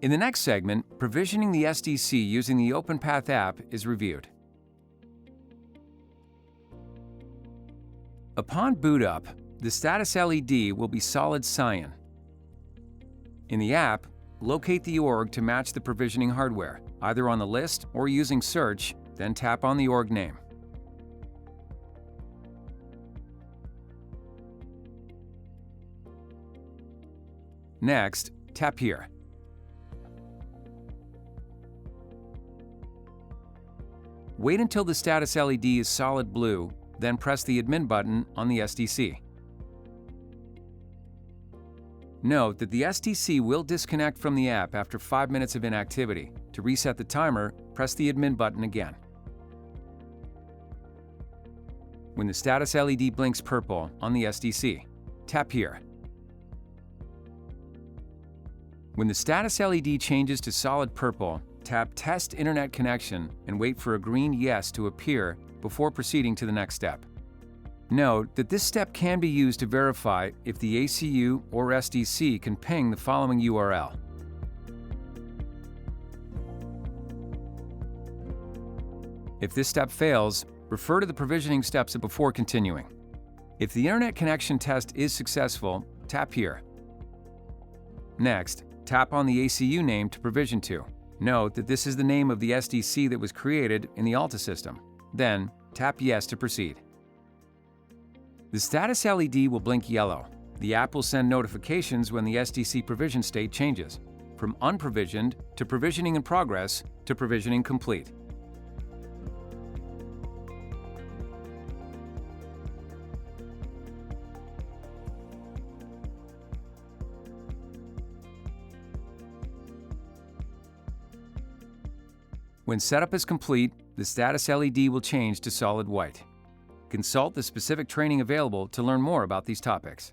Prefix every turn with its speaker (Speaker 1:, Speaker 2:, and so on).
Speaker 1: In the next segment, provisioning the SDC using the OpenPath app is reviewed. Upon boot up, the status LED will be solid cyan. In the app, locate the org to match the provisioning hardware, either on the list or using search, then tap on the org name. Next, tap here. Wait until the status LED is solid blue, then press the admin button on the SDC. Note that the SDC will disconnect from the app after 5 minutes of inactivity. To reset the timer, press the admin button again. When the status LED blinks purple on the SDC, tap here. When the status LED changes to solid purple, tap Test Internet Connection and wait for a green Yes to appear before proceeding to the next step. Note that this step can be used to verify if the ACU or SDC can ping the following URL. If this step fails, refer to the provisioning steps before continuing. If the internet connection test is successful, tap here. Next, tap on the ACU name to provision to. Note that this is the name of the SDC that was created in the Alta system. Then, tap Yes to proceed. The status LED will blink yellow. The app will send notifications when the SDC provision state changes, from unprovisioned to provisioning in progress to provisioning complete. When setup is complete, the status LED will change to solid white. Consult the specific training available to learn more about these topics.